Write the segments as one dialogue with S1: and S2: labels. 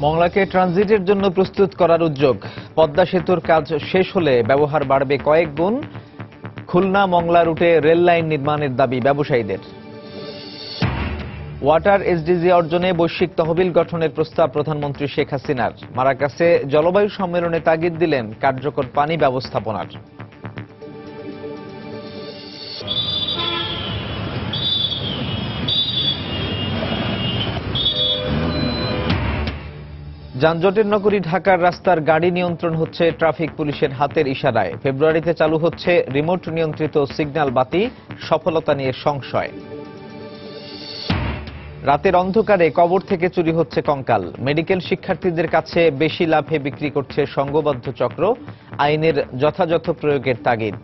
S1: মংলাকে ট্রানজিটের জন্য প্রস্তুত করার উদ্যোগ। পদ্মা সেতুর কাজ শেষ হলে ব্যবহার বাড়বে কয়েক গুণ। খুলনা মংলা রুটে রেল লাইন নির্মাণের দাবি ব্যবসায়ীদের। ওয়াটার এসডিজি অর্জনে বৈশ্বিক তহবিল গঠনের প্রস্তাব প্রধানমন্ত্রী শেখ হাসিনার। মারাকাসে জলবায়ু সম্মেলনে তাগিদ দিলেন কার্যকর পানি ব্যবস্থাপনার। যানজটের নগরী ঢাকার রাস্তার গাড়ি নিয়ন্ত্রণ হচ্ছে ট্রাফিক পুলিশের হাতের ইশারায়। ফেব্রুয়ারিতে চালু হচ্ছে রিমোট নিয়ন্ত্রিত সিগন্যাল বাতি, সফলতা নিয়ে সংশয়। রাতের অন্ধকারে কবর থেকে চুরি হচ্ছে কঙ্কাল। মেডিকেল শিক্ষার্থীদের কাছে বেশি লাভে বিক্রি করছে সংঘবদ্ধ চক্র। আইনের যথাযথ প্রয়োগের তাগিদ।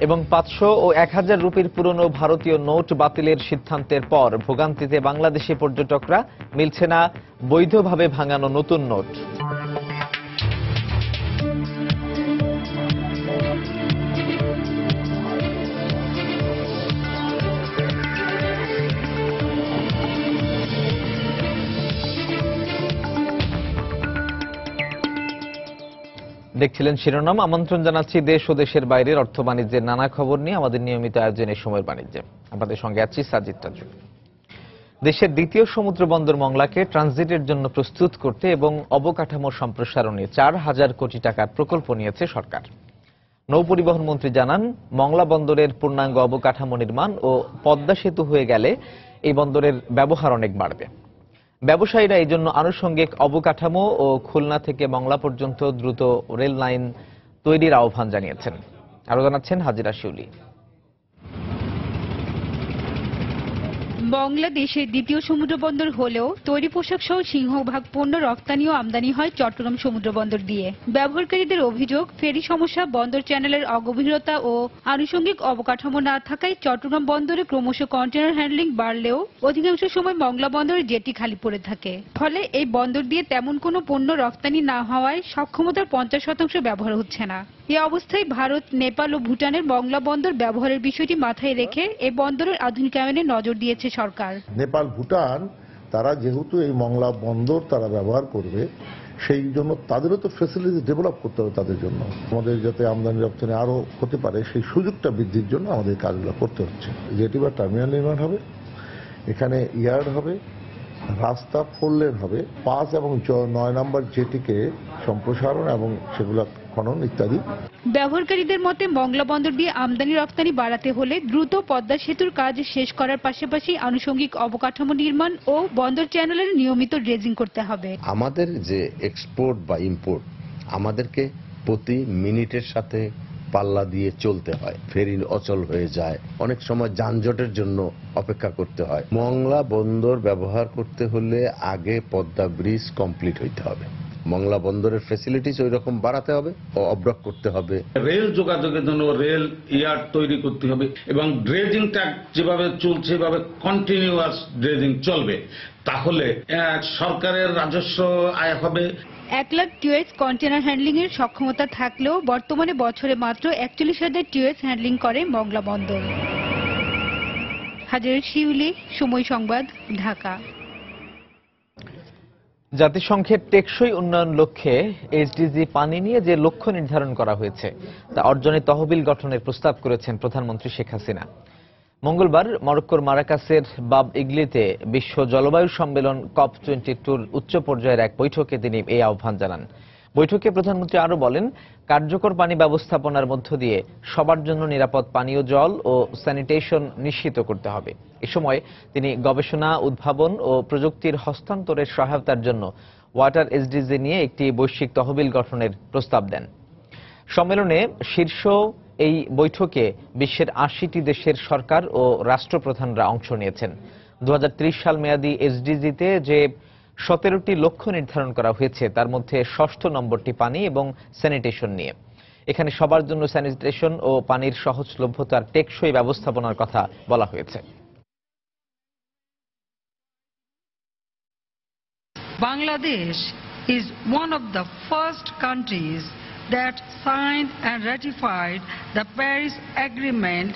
S1: এবং 500 ও 1000 রুপির পুরনো ভারতীয় নোট বাতিলের সিদ্ধান্তের পর ভোগান্তিতে বাংলাদেশি পর্যটকরা। মিলছে না বৈধভাবে ভাঙানো নতুন নোট। দেখছিলেন শিরোনাম। আমন্ত্রণ জানাচ্ছি দেশ ও দেশের বাইরের অর্থ বাণিজ্যের নানা খবর নিয়ে আমাদের নিয়মিত আয়োজনে সময়ের বাণিজ্যে। আমাদের সঙ্গে আছি সাজিদ তাজু। দেশের দ্বিতীয় সমুদ্র বন্দর মংলাকে ট্রানজিটের জন্য প্রস্তুত করতে এবং অবকাঠামো সম্প্রসারণে 4000 কোটি টাকার প্রকল্প নিয়েছে সরকার। নৌ পরিবহন মন্ত্রী জানান, মংলা বন্দরের পূর্ণাঙ্গ অবকাঠামো নির্মাণ ও পদ্মা সেতু হয়ে গেলে এই বন্দরের ব্যবহার অনেক বাড়বে। ব্যবসায়ীরা এই জন্য আনুষঙ্গিক অবকাঠামো ও খুলনা থেকে মংলা পর্যন্ত দ্রুত রেল লাইন তৈরির আহ্বান জানিয়েছেন। আরো জানাচ্ছেন হাজিরা শিউলি।
S2: মংলা দেশের দ্বিতীয় সমুদ্র বন্দর হলেও তৈরি পোশাক সহ সিংহভাগ পণ্য রপ্তানি ও আমদানি হয় চট্টগ্রাম সমুদ্র বন্দর দিয়ে। ব্যবহারকারীদের অভিযোগ, ফেরি সমস্যা, বন্দর চ্যানেলের অগভীরতা ও আনুষঙ্গিক অবকাঠামো না থাকায় চট্টগ্রাম বন্দরে ক্রমশ কন্টেনার হ্যান্ডলিং বাড়লেও অধিকাংশ সময় মংলা বন্দরের জেটি খালি পড়ে থাকে। ফলে এই বন্দর দিয়ে তেমন কোনো পণ্য রপ্তানি না হওয়ায় সক্ষমতার 50% ব্যবহার হচ্ছে না। এই অবস্থায় ভারত, নেপাল ও ভুটানের মংলা বন্দর ব্যবহারের বিষয়টি মাথায় রেখে এই বন্দরের আধুনিকায়নে নজর দিয়েছে সরকার।
S3: নেপাল, ভুটান তারা যেহেতু এই মংলা বন্দর তারা ব্যবহার করবে, সেই জন্য তাদেরও তো ফ্যাসিলিটি ডেভেলপ করতে হবে। তাদের জন্য আমাদের যাতে আমদানি রপ্তানি আরো হতে পারে সেই সুযোগটা বৃদ্ধির জন্য আমাদের কাজগুলো করতে হচ্ছে। জেটি বা টার্মিনাল নির্মাণ হবে, এখানে ইয়ার্ড হবে, রাস্তা 4 লেন হবে, 5 এবং 9 নম্বর জেটিকে সম্প্রসারণ এবং সেগুলো খনন ইত্যাদি।
S2: ব্যবহারকারীদের মতে মংলা বন্দর দিয়ে আমদানি রপ্তানি বাড়াতে হলে দ্রুত পদ্মা সেতুর কাজ শেষ করার পাশাপাশি আনুষঙ্গিক অবকাঠামো নির্মাণ ও বন্দর চ্যানেলের নিয়মিত ড্রেজিং করতে হবে।
S4: আমাদের যে এক্সপোর্ট বা ইম্পোর্ট, আমাদেরকে প্রতি মিনিটের সাথে পাল্লা দিয়ে চলতে হয়। ফেরি অচল হয়ে যায়, অনেক সময় যানজটের জন্য অপেক্ষা করতে হয়। মংলা বন্দর ব্যবহার করতে হলে আগে পদ্মা ব্রিজ কমপ্লিট হইতে হবে। মংলা বন্দরের ফ্যাসিলিটিস ওই রকম বাড়াতে হবে ও আপগ্রেড করতে হবে।
S5: রেল যোগাযোগের জন্য রেল ইয়ার্ড তৈরি করতে হবে এবং ড্রেজিংটা যেভাবে চলছে সেভাবে কন্টিনিউয়াস ড্রেজিং চলবে। তাহলে সরকারের রাজস্ব আয় হবে।
S2: 1 লাখ টিউএস কন্টেনার হ্যান্ডলিং এর সক্ষমতা থাকলেও বর্তমানে বছরে মাত্র 41,000 টিউএস হ্যান্ডলিং করে মংলা বন্দর। হাজিরা শিউলি, সময় সংবাদ, ঢাকা।
S1: জাতিসংঘের টেকসই উন্নয়ন লক্ষ্যে এসডিজি পানি নিয়ে যে লক্ষ্য নির্ধারণ করা হয়েছে তা অর্জনে তহবিল গঠনের প্রস্তাব করেছেন প্রধানমন্ত্রী শেখ হাসিনা। মঙ্গলবার মরক্কোর মারাকাসের বাব ইগলিতে বিশ্ব জলবায়ু সম্মেলন COP22 উচ্চ পর্যায়ের এক বৈঠকে তিনি এই আহ্বান জানান। বৈঠকে প্রধানমন্ত্রী আরো বলেন, কার্যকর পানি ব্যবস্থাপনার মধ্য দিয়ে সবার জন্য নিরাপদ পানীয় জল ও স্যানিটেশন নিশ্চিত করতে হবে। এ সময় তিনি গবেষণা, উদ্ভাবন ও প্রযুক্তির হস্তান্তরের সহায়তার জন্য ওয়াটার এসডিজি নিয়ে একটি বৈশ্বিক তহবিল গঠনের প্রস্তাব দেন। সম্মেলনে শীর্ষ এই বৈঠকে বিশ্বের 80টি দেশের সরকার ও রাষ্ট্রপ্রধানরা অংশ নিয়েছেন। 2030 সাল মেয়াদী এসডিজিতে যে 17টি লক্ষ্য নির্ধারণ করা হয়েছে তার মধ্যে 6ষ্ঠ নম্বরটি পানি এবং স্যানিটেশন নিয়ে। এখানে সবার জন্য স্যানিটেশন ও পানির সহজলভ্যতার টেকসই ব্যবস্থাপনার কথা বলা হয়েছে।
S6: Bangladesh is one of the first countries that signed and ratified the Paris Agreement.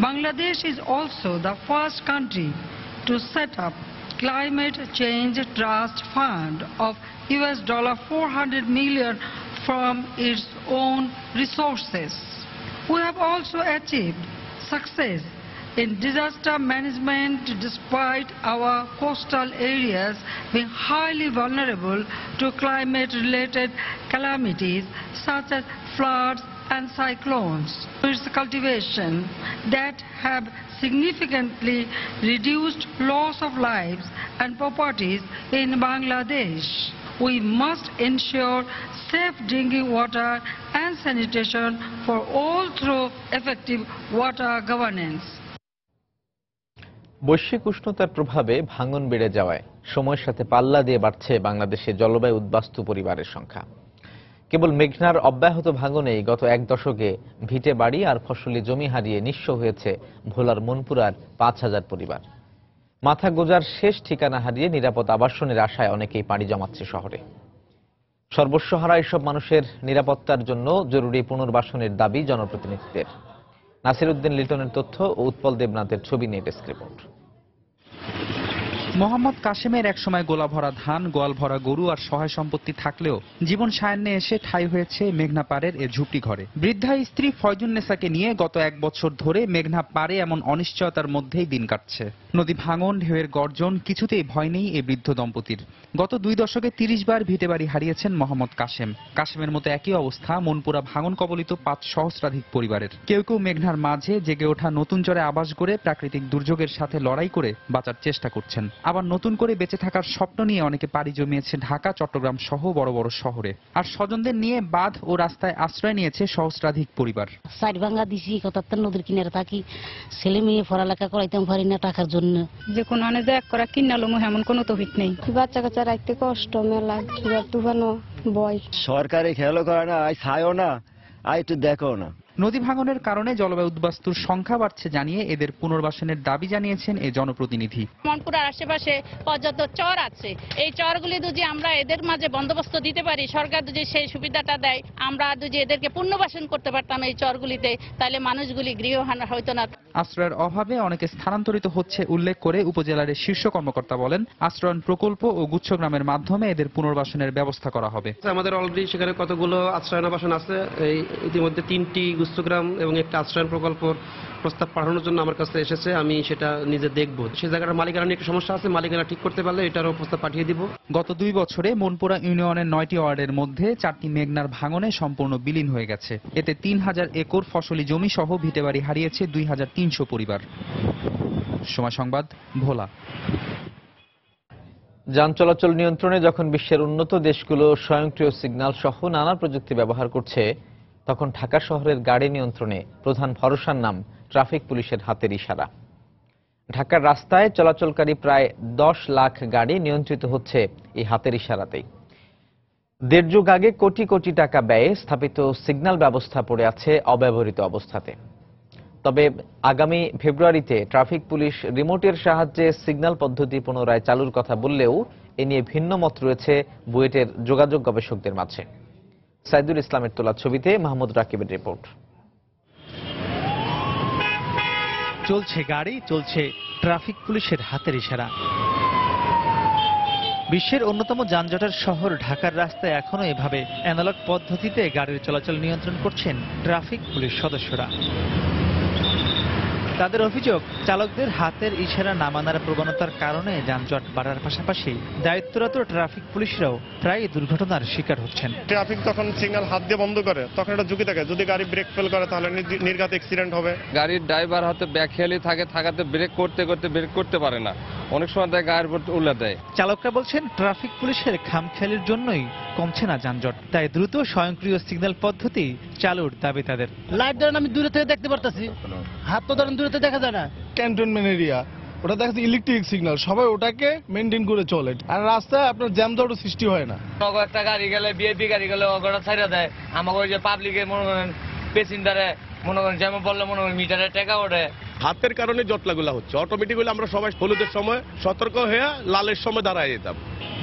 S6: Bangladesh is also the first country to set up Climate Change Trust Fund of $400 million from its own resources. We have also achieved success in disaster management despite our coastal areas being highly vulnerable to climate-related calamities such as floods and cyclones. It's cultivation that have significantly reduced loss of lives and properties in Bangladesh. We must ensure safe drinking water and sanitation for all through effective water governance.
S1: বৈশ্বিক উষ্ণতার প্রভাবে ভাঙন বেড়ে যাওয়ায় সময়ের সাথে পাল্লা দিয়ে বাড়ছে বাংলাদেশে জলবায়ু উদ্বাস্তু পরিবারের সংখ্যা। কেবল মেঘনার অব্যাহত ভাঙনেই গত এক দশকে ভিটে বাড়ি আর ফসলি জমি হারিয়ে নিঃস্ব হয়েছে ভোলার মনপুরার ৫,০০০ পরিবার। মাথা গোজার শেষ ঠিকানা হারিয়ে নিরাপদ আবাসনের আশায় অনেকেই পাড়ি জমাচ্ছে শহরে। সর্বস্ব হারা এসব মানুষের নিরাপত্তার জন্য জরুরি পুনর্বাসনের দাবি জনপ্রতিনিধিদের। নাসির উদ্দিন লিটনের তথ্য ও উৎপল দেবনাথের ছবি নিয়ে ডেস্ক রিপোর্ট।
S7: মোহাম্মদ কাশেমের একসময় গোলা ভরা ধান, গোয়াল ভরা গরু আর সহায় সম্পত্তি থাকলেও জীবন সায়ান্নে এসে ঠাঁই হয়েছে মেঘনা পাড়ের এ ঝুপড়ি ঘরে। বৃদ্ধা স্ত্রী ফয়জুন্নেসাকে নিয়ে গত এক বছর ধরে মেঘনা পাড়ে এমন অনিশ্চয়তার মধ্যেই দিন কাটছে। নদী ভাঙন, ঢেউয়ের গর্জন, কিছুতেই ভয় নেই এই বৃদ্ধ দম্পতির। গত 2 দশকে 30 বার ভিটে বাড়ি হারিয়েছেন মোহাম্মদ কাশেম। কাশেমের মতো একই অবস্থা মনপুরা ভাঙন কবলিত 5 সহস্রাধিক পরিবারের। কেউ কেউ মেঘনার মাঝে জেগে ওঠা নতুন চরে আবাস গড়ে প্রাকৃতিক দুর্যোগের সাথে লড়াই করে বাঁচার চেষ্টা করছেন। আবার নতুন করে বেঁচে থাকার স্বপ্ন নিয়ে অনেকে পাড়ি জমিয়েছে ঢাকা, চট্টগ্রাম সহ বড় বড় শহরে। আর স্বজনদের নিয়ে বাঁধ ও রাস্তায় আশ্রয় নিয়েছে সহস্রাধিক পরিবার।
S8: সাইড ভাঙ্গা দিছি, কথা নদীর কিনারে থাকি, ছেলে মেয়ে পড়ালেখা করাইতাম পারি না টাকার জন্য।
S2: যে কোনো আনে যে এক করা কিনালমো এমন কোনো তৌফিক নেই।
S9: বাচ্চা কাচ্চা রাখতে কষ্ট, মেলা কিবা তুফানো বয়।
S10: সরকারি খেয়ালও করে না, আই ছায়ও না, আই একটু দেখো না।
S7: নদী ভাঙনের কারণে জলবায়ু উদ্বাস্তুর সংখ্যা বাড়ছে জানিয়ে এদের পুনর্বাসনের দাবি জানিয়েছেন এই জনপ্রতিনিধি।
S11: মনপুরার আশেপাশে পর্যাপ্ত চর আছে, এই চরগুলি যদি আমরা এদের মাঝে বন্দোবস্ত দিতে পারি, সরকার যদি সেই সুবিধাটা দেয়, আমরা যদি এদেরকে পুনর্বাসন করতে পারতাম এই চরগুলিতে, তাহলে মানুষগুলি গৃহহান হইতো না।
S7: আশ্রয়ের অভাবে অনেকে স্থানান্তরিত হচ্ছে উল্লেখ করে উপজেলার শীর্ষ কর্মকর্তা বলেন, আশ্রয়ন প্রকল্প ও গুচ্ছগ্রামের মাধ্যমে এদের পুনর্বাসনের ব্যবস্থা করা হবে।
S12: আমাদের অলরেডি সেখানে কতগুলো আশ্রয়ন আবাসন আছে, এই ইতিমধ্যে 3টি গুচ্ছগ্রাম এবং একটা আশ্রয়ন প্রকল্প প্রস্তাব পাঠানোর জন্য আমার কাছে এসেছে। আমি সেটা নিজে দেখব। সেই জায়গাটার মালিকানা নিয়ে একটা সমস্যা আছে, মালিকানা ঠিক করতে পারলে এটারও প্রস্তাব পাঠিয়ে দিব।
S7: গত 2 বছরে মনপুরা ইউনিয়নের 9টি ওয়ার্ডের মধ্যে 4টি মেঘনার ভাঙনে সম্পূর্ণ বিলীন হয়ে গেছে। এতে 3000 একর ফসলি জমি সহ ভিটেবাড়ি হারিয়েছে 2300 পরিবার। সময় সংবাদ, ভোলা।
S1: যান চলাচল নিয়ন্ত্রণে যখন বিশ্বের উন্নত দেশগুলো স্বয়ংক্রিয় সিগন্যাল সহ নানা প্রযুক্তি ব্যবহার করছে, তখন ঢাকা শহরের গাড়ি নিয়ন্ত্রণে প্রধান ভরসার নাম ট্রাফিক পুলিশের হাতের ইশারা। ঢাকার রাস্তায় চলাচলকারী প্রায় 10 লাখ গাড়ি নিয়ন্ত্রিত হচ্ছে এই হাতের ইশারাতেই। 1.5 যুগ আগে কোটি কোটি টাকা ব্যয়ে স্থাপিত সিগন্যাল ব্যবস্থা পড়ে আছে অব্যবহৃত অবস্থাতে। তবে আগামী ফেব্রুয়ারিতে ট্রাফিক পুলিশ রিমোটের সাহায্যে সিগন্যাল পদ্ধতি পুনরায় চালুর কথা বললেও এ নিয়ে ভিন্ন মত রয়েছে বুয়েটের যোগাযোগ গবেষকদের মাঝে। সাইদুল ইসলামের তোলা ছবিতে মাহমুদ রাকিবের রিপোর্ট।
S13: চলছে গাড়ি, চলছে ট্রাফিক পুলিশের হাতের ইশারা। বিশ্বের অন্যতম যানজটের শহর ঢাকার রাস্তায় এখনো এভাবে অ্যানালগ পদ্ধতিতে গাড়ির চলাচল নিয়ন্ত্রণ করছেন ট্রাফিক পুলিশ সদস্যরা। তাদের অভিযোগ, চালকদের হাতের ইশারা না মানার প্রবণতার কারণে যানজট বাড়ার পাশাপাশি দায়িত্বরত ট্রাফিক পুলিশরাও প্রায় দুর্ঘটনার শিকার হচ্ছেন।
S14: ট্রাফিক তখন সিগন্যাল হাত দিয়ে বন্ধ করে, তখন একটা ঝুঁকি থাকে, যদি গাড়ি ব্রেক ফেল করে তাহলে নির্ঘাত অ্যাক্সিডেন্ট হবে।
S15: গাড়ির ড্রাইভার হাতে ব্যাকহেলি থাকাতে ব্রেক করতে পারে না, অনেক সময় তাই গায়ের উপর উল্লে দেয়।
S13: চালকরা বলছেন, ট্রাফিক পুলিশের খামখেয়ালির জন্যই কমছে না যানজট, তাই দ্রুত স্বয়ংক্রিয় সিগন্যাল পদ্ধতি চালুর দাবি তাদের।
S16: লাইট ধরেন আমি দূরে থেকে দেখতে পারতেছি, হাত তো ধরেন দূরে থেকে দেখা যায় না।
S17: ক্যান্টনমেন্ট এরিয়া, ওটা দেখা যাচ্ছে ইলেকট্রিক সিগন্যাল, সবাই ওটাকে মেনটেন করে চলে, আর রাস্তায় আপনার জ্যাম জটও সৃষ্টি হয় না।
S18: একটা গাড়ি গেলে, বিএপি গাড়ি গেলে ওটা ছাইড়া দেয়, আমাকে ওই যে পাবলিকে মনে করেন প্যাসেঞ্জারে মনে করেন জ্যামে পড়লে মনে করেন মিটারে টেকা ওঠে,
S14: হাতের কারণে জটলাগুলা হচ্ছে। অটোমেটিক হলে আমরা সবাই হলুদের সময় সতর্ক হয়ে লালের সময় দাঁড়ায় যেতাম।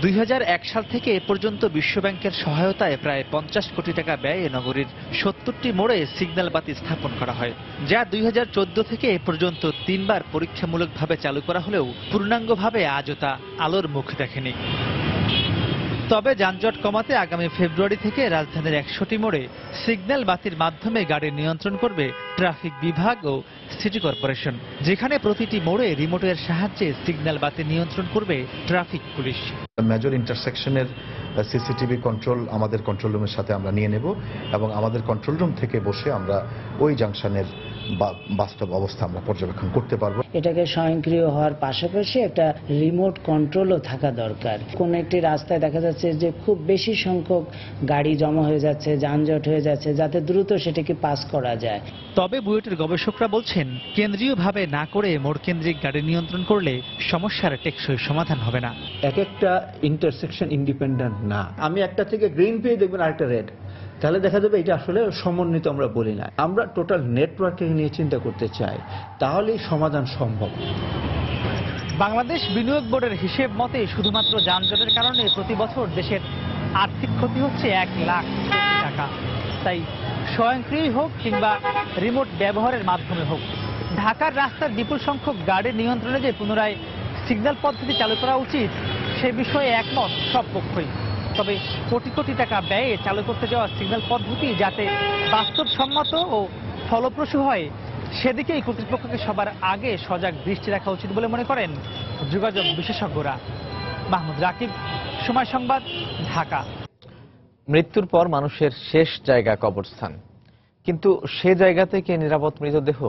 S13: 2001 সাল থেকে এ পর্যন্ত বিশ্বব্যাংকের সহায়তায় প্রায় 50 কোটি টাকা ব্যয়ে নগরীর 70টি মোড়ে সিগন্যাল বাতি স্থাপন করা হয়, যা 2014 থেকে এ পর্যন্ত 3 বার পরীক্ষামূলকভাবে চালু করা হলেও পূর্ণাঙ্গভাবে আজও তা আলোর মুখ দেখেনি। তবে যানজট কমাতে আগামী ফেব্রুয়ারি থেকে রাজধানীর 100টি মোড়ে সিগন্যাল বাতির মাধ্যমে গাড়ি নিয়ন্ত্রণ করবে ট্রাফিক বিভাগ ও সিটি কর্পোরেশন, যেখানে প্রতিটি মোড়ে রিমোটের সাহায্যে সিগন্যাল বাতি নিয়ন্ত্রণ করবে ট্রাফিক পুলিশ।
S19: মেজর ইন্টারসেকশনের সিসিটিভি কন্ট্রোল আমাদের কন্ট্রোল রুমের সাথে আমরা নিয়ে নেব এবং আমাদের কন্ট্রোল রুম থেকে বসে আমরা ওই জাংশনের বাস্তব অবস্থা আমরা পর্যবেক্ষণ করতে পারবো।
S20: এটাকে স্বয়ংক্রিয় হওয়ার পাশাপাশি একটা রিমোট কন্ট্রোলও থাকা দরকার। কোন একটি রাস্তায় দেখা যাচ্ছে যে খুব বেশি সংখ্যক গাড়ি জমা হয়ে যাচ্ছে, যানজট হয়ে যাচ্ছে, যাতে দ্রুত সেটাকে পাস করা যায়।
S13: তবে বুয়েটের গবেষকরা বলছেন, কেন্দ্রীয়ভাবে না করে মোড় কেন্দ্রিক গাড়ি নিয়ন্ত্রণ করলে সমস্যার টেকসই সমাধান হবে না।
S21: এক একটা ইন্টারসেকশন ইন্ডিপেন্ডেন্ট না। আমি একটা থেকে গ্রিন পেয়ে দেখবেন আরেকটা রেড, তাহলে দেখা যাবে এটা আসলে সমন্বিত আমরা বলি না। আমরা টোটাল নেটওয়ার্কিং নিয়ে চিন্তা করতে চাই, তাহলেই সমাধান সম্ভব।
S13: বাংলাদেশ বিনিয়োগ বোর্ডের হিসেব মতে শুধুমাত্র যানজটের কারণে প্রতি বছর দেশের আর্থিক ক্ষতি হচ্ছে 1 লাখ কোটি টাকা। তাই স্বয়ংক্রিয় হোক কিংবা রিমোট ব্যবহারের মাধ্যমে হোক, ঢাকার রাস্তার বিপুল সংখ্যক গাড়ি নিয়ন্ত্রণে যে পুনরায় সিগন্যাল পদ্ধতি চালু করা উচিত, সে বিষয়ে একমত সব পক্ষই। তবে কোটি কোটি টাকা ব্যয়ে চালু করতে যাওয়া সিগন্যাল পদ্ধতি যাতে বাস্তবসম্মত ও ফলপ্রসূ হয়, সেদিকেই কর্তৃপক্ষকে সবার আগে সজাগ দৃষ্টি রাখা উচিত বলে মনে করেন যোগাযোগ বিশেষজ্ঞরা। মাহমুদ রাকিব, সময় সংবাদ, ঢাকা।
S1: মৃত্যুর পর মানুষের শেষ জায়গা কবরস্থান, কিন্তু সে জায়গা থেকে নিরাপদ মৃতদেহ।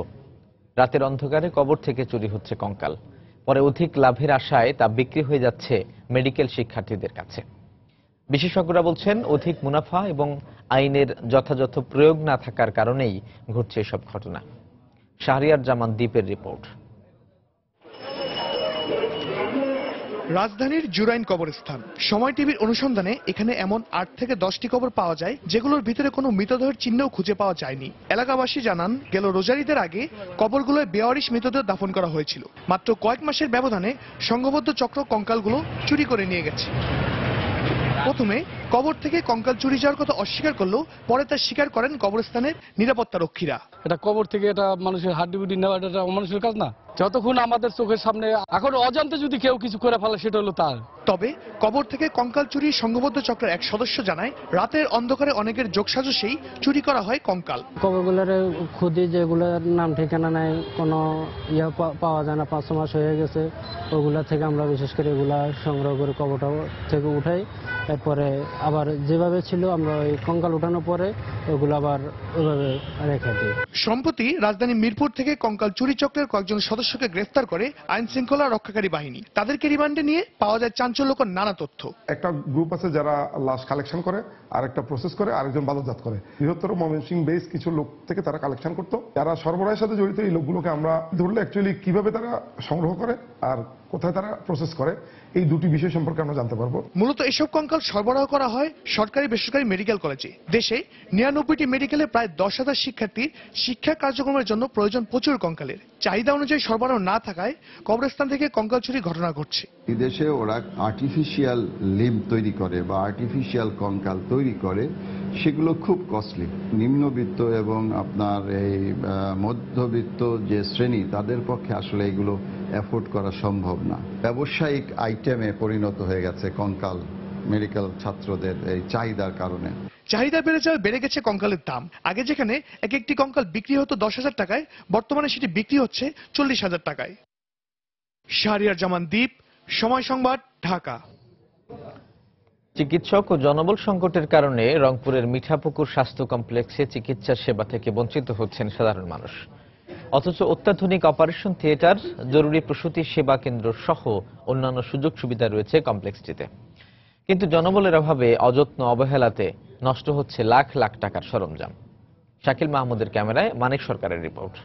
S1: রাতের অন্ধকারে কবর থেকে চুরি হচ্ছে কঙ্কাল, পরে অধিক লাভের আশায় তা বিক্রি হয়ে যাচ্ছে মেডিকেল শিক্ষার্থীদের কাছে। বিশেষজ্ঞরা বলছেন, অধিক মুনাফা এবং আইনের যথাযথ প্রয়োগ না থাকার কারণেই ঘটছে এসব ঘটনা। শাহরিয়ার জামান দ্বীপের রিপোর্ট।
S22: রাজধানীর জুরাইন কবরস্থান। সময় টিভির অনুসন্ধানে এখানে এমন 8 থেকে 10টি কবর পাওয়া যায়, যেগুলোর ভিতরে কোনো মৃতদেহের চিহ্নও খুঁজে পাওয়া যায়নি। এলাকাবাসী জানান, গেল রোজারিদের আগে কবরগুলোয় বেওয়ারিশ মৃতদেহ দাফন করা হয়েছিল। মাত্র কয়েক মাসের ব্যবধানে সংঘবদ্ধ চক্র কঙ্কালগুলো চুরি করে নিয়ে গেছে। প্রথমে কবর থেকে কঙ্কাল চুরি যাওয়ার কথা অস্বীকার করলেও পরে তা স্বীকার করেন কবরস্থানের নিরাপত্তা রক্ষীরা।
S23: এটা কবর থেকে এটা মানুষের হাড্ডিবিডি নেওয়া, এটা অমানুষের কাজ না। যতক্ষণ আমাদের চোখের সামনে, এখন অজান্তে যদি কেউ কিছু করে ফেলে সেটা হলো তার।
S22: তবে কবর থেকে কঙ্কাল চুরি সংঘবদ্ধ চক্রের এক সদস্য জানায়, রাতের অন্ধকারে অনেকের যোগসাজশেই চুরি করা হয় কঙ্কাল।
S24: কবরগুলোর খুদি যেগুলোর নাম ঠিকানা নাই, কোনো পাওয়া যায় না, 5 মাস হয়ে গেছে, ওগুলা থেকে আমরা বিশেষ করে এগুলা সংগ্রহ করে কবরটা থেকে উঠাই। এরপরে আবার যেভাবে ছিল আমরা ওই কঙ্কাল উঠানোর পরে ওগুলো আবার ওইভাবে রেখে দিই।
S22: সম্প্রতি রাজধানী মিরপুর থেকে কঙ্কাল চুরি চক্রের কয়েকজন সদস্যকে গ্রেফতার করে আইন শৃঙ্খলা রক্ষাকারী বাহিনী। তাদেরকে রিমান্ডে নিয়ে পাওয়া যায় চাঞ্চল্যকর নানা তথ্য।
S25: একটা গ্রুপ আছে যারা লাশ কালেকশন করে, আর একটা প্রসেস করে, আরেকজন বাজারজাত করে। বৃহত্তর ময়মনসিংহ বেস কিছু লোক থেকে তারা কালেকশন করতো। যারা সরবরাহের সাথে জড়িত এই লোকগুলোকে আমরা ধরলে অ্যাকচুয়ালি কিভাবে তারা সংগ্রহ করে আর কোথায় তারা প্রসেস করে, এই দুটি বিষয় সম্পর্কে আমরা জানতে পারবো।
S22: মূলত এসব কঙ্কাল সরবরাহ করা হয় সরকারি বেসরকারি মেডিকেল কলেজে। দেশে 99টি মেডিকেলে প্রায় 10,000 শিক্ষার্থীর শিক্ষা কার্যক্রমের জন্য প্রয়োজন প্রচুর কঙ্কালের। চাহিদা অনুযায়ী সরবরাহ না থাকায় কবরস্থান থেকে কঙ্কাল চুরির ঘটনা ঘটছে।
S26: বিদেশে ওরা আর্টিফিশিয়াল লিম্ব তৈরি করে বা আর্টিফিশিয়াল কঙ্কাল তৈরি করে, সেগুলো খুব কস্টলি। নিম্নবিত্ত এবং আপনার এই মধ্যবিত্ত যে শ্রেণী, তাদের পক্ষে আসলে এগুলো অ্যাফোর্ড করা সম্ভব না। ব্যবসায়িক আইটেমে পরিণত হয়ে গেছে কঙ্কাল মেডিকেল ছাত্রদের এই চাহিদার কারণে।
S22: চাহিদা বেড়ে গেছে কঙ্কালের দাম। আগে যেখানে এক একটি কঙ্কাল বিক্রি হতো 10,000 টাকায়, বর্তমানে সেটি বিক্রি হচ্ছে 40,000 টাকায়। শাহরিয়ার জামান দ্বীপ, সময় সংবাদ, ঢাকা।
S1: চিকিৎসক ও জনবল সংকটের কারণে রংপুরের মিঠাপুকুর স্বাস্থ্য কমপ্লেক্সে চিকিৎসা সেবা থেকে বঞ্চিত হচ্ছেন সাধারণ মানুষ। অথচ অত্যাধুনিক অপারেশন থিয়েটার, জরুরি প্রসূতি সেবা কেন্দ্র সহ অন্যান্য সুযোগ সুবিধা রয়েছে কমপ্লেক্সটিতে। কিন্তু জনবলের অভাবে, অযত্ন অবহেলাতে নষ্ট হচ্ছে লাখ লাখ টাকার সরঞ্জাম। শাকিল মাহমুদের ক্যামেরায় মানিক সরকারের রিপোর্ট।